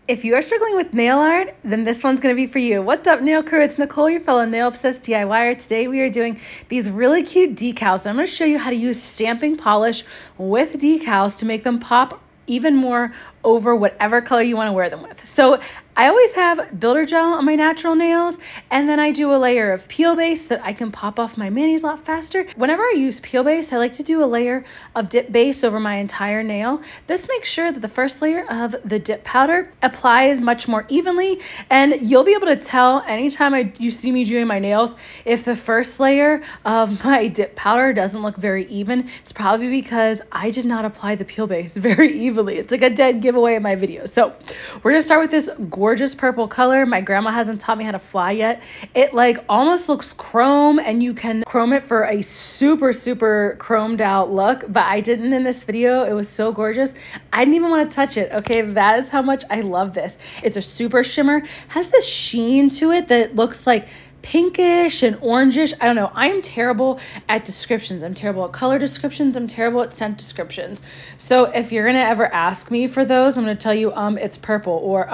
If you are struggling with nail art, then this one's going to be for you. What's up, nail crew? It's Nicole, your fellow nail obsessed DIYer. Today we are doing these really cute decals. I'm going to show you how to use stamping polish with decals to make them pop even more over whatever color you want to wear them with. So I always have builder gel on my natural nails, and then I do a layer of peel base that I can pop off my manis a lot faster. Whenever I use peel base, I like to do a layer of dip base over my entire nail. This makes sure that the first layer of the dip powder applies much more evenly, and you'll be able to tell anytime you see me doing my nails if the first layer of my dip powder doesn't look very even. It's probably because I did not apply the peel base very evenly. It's like a dead giveaway in my video. So we're gonna start with this gorgeous purple color. My grandma hasn't taught me how to fly yet. It like almost looks chrome, and you can chrome it for a super chromed out look, but I didn't in this video. It was so gorgeous. I didn't even want to touch it. Okay, that is how much I love this. It's a super shimmer, has this sheen to it that looks like pinkish and orangish. I don't know. I'm terrible at descriptions. I'm terrible at color descriptions. I'm terrible at scent descriptions. So if you're going to ever ask me for those, I'm going to tell you, it's purple, or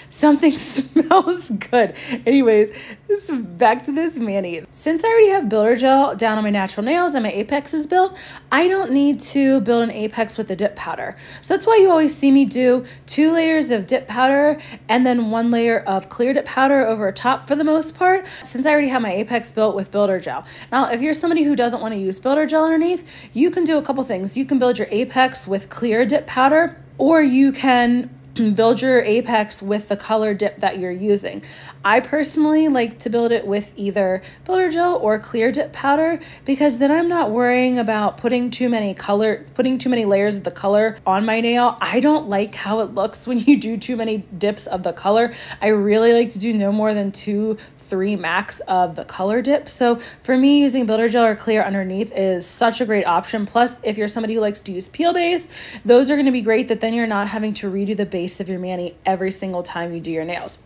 something smells good. Anyways, back to this mani. Since I already have builder gel down on my natural nails and my apex is built, I don't need to build an apex with the dip powder. So that's why you always see me do 2 layers of dip powder and then 1 layer of clear dip powder over top for the most part, since I already have my apex built with builder gel. Now, if you're somebody who doesn't want to use builder gel underneath, you can do a couple things. You can build your apex with clear dip powder, or you can build your apex with the color dip that you're using. I personally like to build it with either builder gel or clear dip powder, because then I'm not worrying about putting too many layers of the color on my nail. I don't like how it looks when you do too many dips of the color. I really like to do no more than 2-3 max of the color dip. So for me, using builder gel or clear underneath is such a great option. Plus, if you're somebody who likes to use peel base, those are going to be great, that then you're not having to redo the base of your mani every single time you do your nails.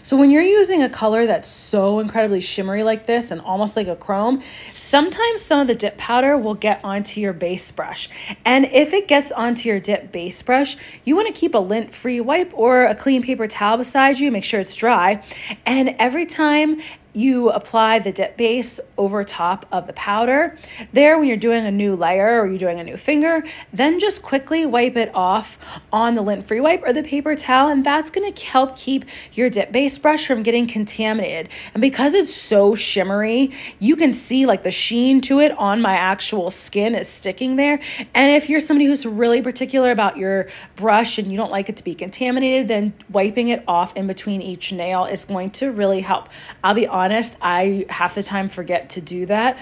So when you're using a color that's so incredibly shimmery like this and almost like a chrome, sometimes some of the dip powder will get onto your base brush. And if it gets onto your dip base brush, you want to keep a lint-free wipe or a clean paper towel beside you, make sure it's dry. And every time you apply the dip base over top of the powder there, when you're doing a new layer or you're doing a new finger, then just quickly wipe it off on the lint-free wipe or the paper towel, and that's going to help keep your dip base brush from getting contaminated. And because it's so shimmery, you can see like the sheen to it on my actual skin is sticking there. And if you're somebody who's really particular about your brush and you don't like it to be contaminated, then wiping it off in between each nail is going to really help. I'll be honest, I half the time forget to do that.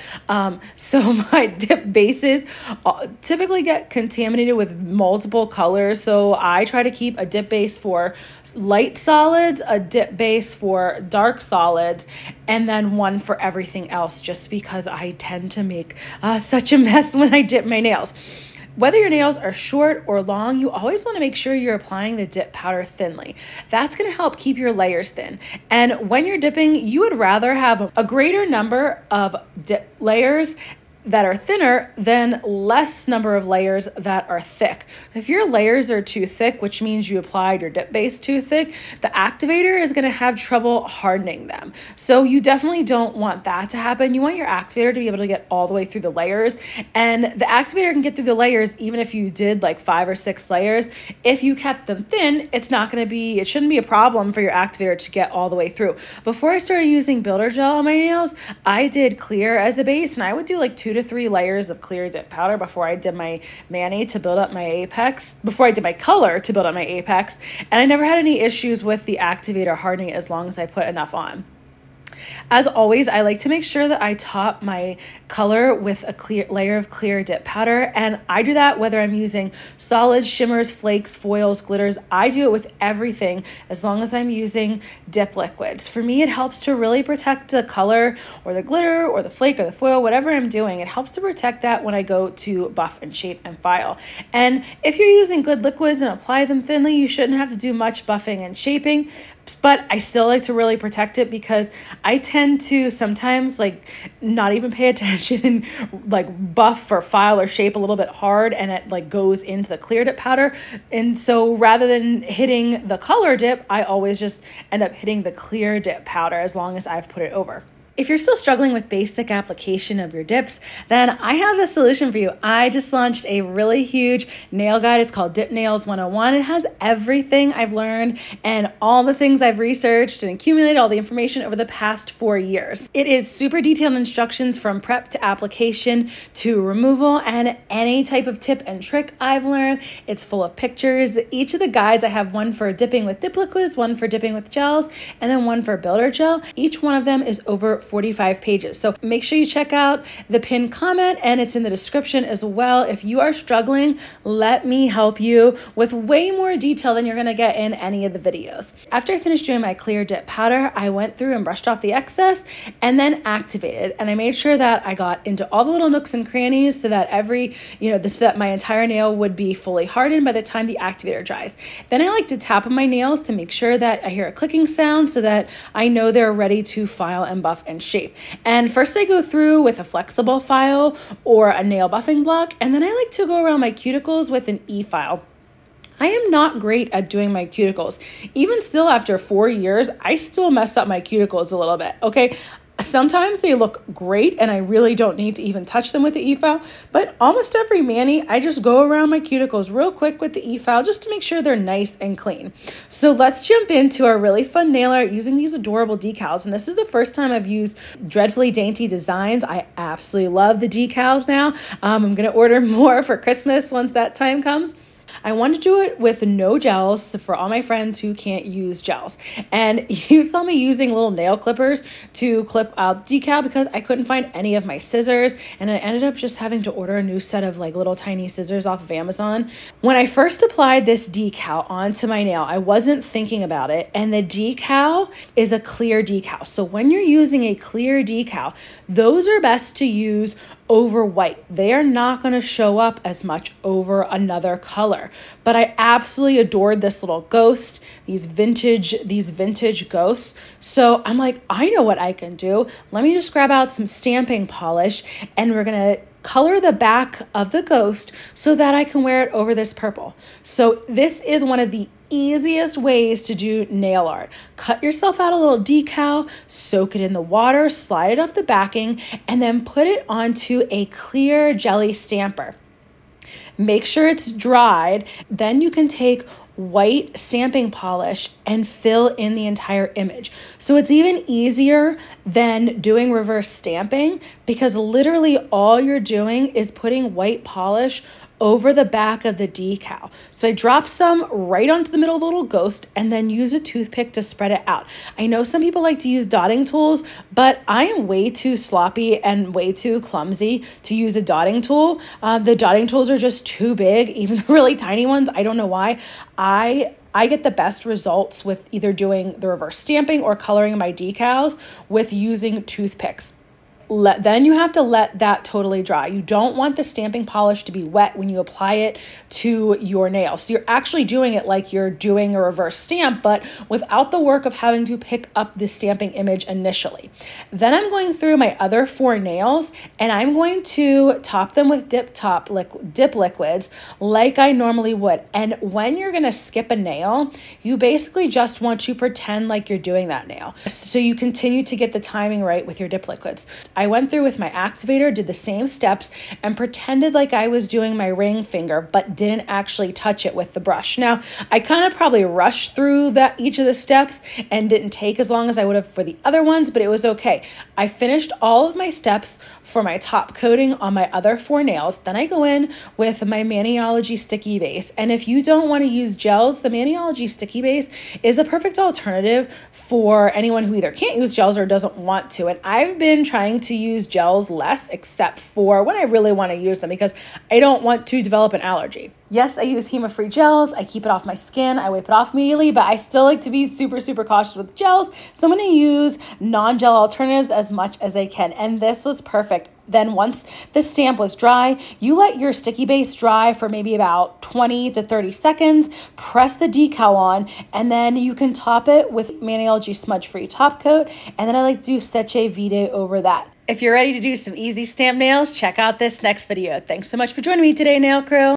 So my dip bases typically get contaminated with multiple colors. So I try to keep a dip base for light solids, a dip base for dark solids, and then one for everything else, just because I tend to make such a mess when I dip my nails. Whether your nails are short or long, you always want to make sure you're applying the dip powder thinly. That's going to help keep your layers thin. And when you're dipping, you would rather have a greater number of dip layers that are thinner than less number of layers that are thick. If your layers are too thick, which means you applied your dip base too thick, the activator is going to have trouble hardening them. So you definitely don't want that to happen. You want your activator to be able to get all the way through the layers, and the activator can get through the layers even if you did like 5 or 6 layers. If you kept them thin, it shouldn't be a problem for your activator to get all the way through. Before I started using builder gel on my nails, I did clear as a base, and I would do like 2 to 3 layers of clear dip powder before I did my mani to build up my apex, before I did my color to build up my apex, and I never had any issues with the activator hardening as long as I put enough on. As always, I like to make sure that I top my color with a clear layer of clear dip powder, and I do that whether I'm using solids, shimmers, flakes, foils, glitters. I do it with everything as long as I'm using dip liquids. For me, it helps to really protect the color or the glitter or the flake or the foil, whatever I'm doing. It helps to protect that when I go to buff and shape and file. And if you're using good liquids and apply them thinly, you shouldn't have to do much buffing and shaping. But I still like to really protect it because I tend to sometimes like not even pay attention and like buff or file or shape a little bit hard, and it like goes into the clear dip powder. And so rather than hitting the color dip, I always just end up hitting the clear dip powder as long as I've put it over. If you're still struggling with basic application of your dips, then I have the solution for you. I just launched a really huge nail guide. It's called Dip Nails 101. It has everything I've learned and all the things I've researched and accumulated all the information over the past 4 years. It is super detailed instructions from prep to application to removal and any type of tip and trick I've learned. It's full of pictures. Each of the guides, I have one for dipping with dip liquids, one for dipping with gels, and then one for builder gel. Each one of them is over 45 pages. So make sure you check out the pinned comment, and it's in the description as well. If you are struggling, let me help you with way more detail than you're gonna get in any of the videos. After I finished doing my clear dip powder, I went through and brushed off the excess and then activated. And I made sure that I got into all the little nooks and crannies so that so that my entire nail would be fully hardened by the time the activator dries. Then I like to tap on my nails to make sure that I hear a clicking sound so that I know they're ready to file and buff and shape. And first I go through with a flexible file or a nail buffing block, and then I like to go around my cuticles with an Efile. I am not great at doing my cuticles. Even still after 4 years, I still mess up my cuticles a little bit, okay? Sometimes they look great and I really don't need to even touch them with the Efile, but almost every mani, I just go around my cuticles real quick with the Efile just to make sure they're nice and clean. So let's jump into our really fun nail art using these adorable decals. And this is the first time I've used Dreadfully Dainty Designs. I absolutely love the decals now. I'm gonna order more for Christmas once that time comes. I want to do it with no gels for all my friends who can't use gels. And you saw me using little nail clippers to clip out the decal because I couldn't find any of my scissors, and I ended up just having to order a new set of like little tiny scissors off of Amazon. When I first applied this decal onto my nail, I wasn't thinking about it, and the decal is a clear decal. So when you're using a clear decal, those are best to use over white. They are not going to show up as much over another color. But I absolutely adored this little ghost, these vintage ghosts. So I'm like, I know what I can do. Let me just grab out some stamping polish, and we're going to color the back of the ghost so that I can wear it over this purple. So this is one of the easiest ways to do nail art. Cut yourself out a little decal, soak it in the water, slide it off the backing, and then put it onto a clear jelly stamper. Make sure it's dried. Then you can take white stamping polish and fill in the entire image. So it's even easier than doing reverse stamping because literally all you're doing is putting white polish over the back of the decal. So I drop some right onto the middle of the little ghost and then use a toothpick to spread it out. I know some people like to use dotting tools, but I am way too sloppy and way too clumsy to use a dotting tool. The dotting tools are just too big, even the really tiny ones. I don't know why. I get the best results with either doing the reverse stamping or coloring my decals with using toothpicks. Then you have to let that totally dry. You don't want the stamping polish to be wet when you apply it to your nail. So you're actually doing it like you're doing a reverse stamp, but without the work of having to pick up the stamping image initially. Then I'm going through my other 4 nails and I'm going to top them with dip liquids like I normally would. And when you're gonna skip a nail, you basically just want to pretend like you're doing that nail. So you continue to get the timing right with your dip liquids. I went through with my activator, did the same steps, and pretended like I was doing my ring finger, but didn't actually touch it with the brush. Now, I kind of probably rushed through each of the steps and didn't take as long as I would have for the other ones, but it was okay. I finished all of my steps for my top coating on my other 4 nails. Then I go in with my Maniology Sticky Base. And if you don't want to use gels, the Maniology Sticky Base is a perfect alternative for anyone who either can't use gels or doesn't want to. And I've been trying to use gels less, except for when I really want to use them because I don't want to develop an allergy. Yes, I use HEMA-free gels. I keep it off my skin. I wipe it off immediately, but I still like to be super, super cautious with gels. So I'm going to use non-gel alternatives as much as I can. And this was perfect. Then once the stamp was dry, you let your sticky base dry for maybe about 20 to 30 seconds, press the decal on, and then you can top it with Mana-LG Smudge Free Top Coat, and then I like to do Seche Vide over that. If you're ready to do some easy stamp nails, check out this next video. Thanks so much for joining me today, Nail Crew.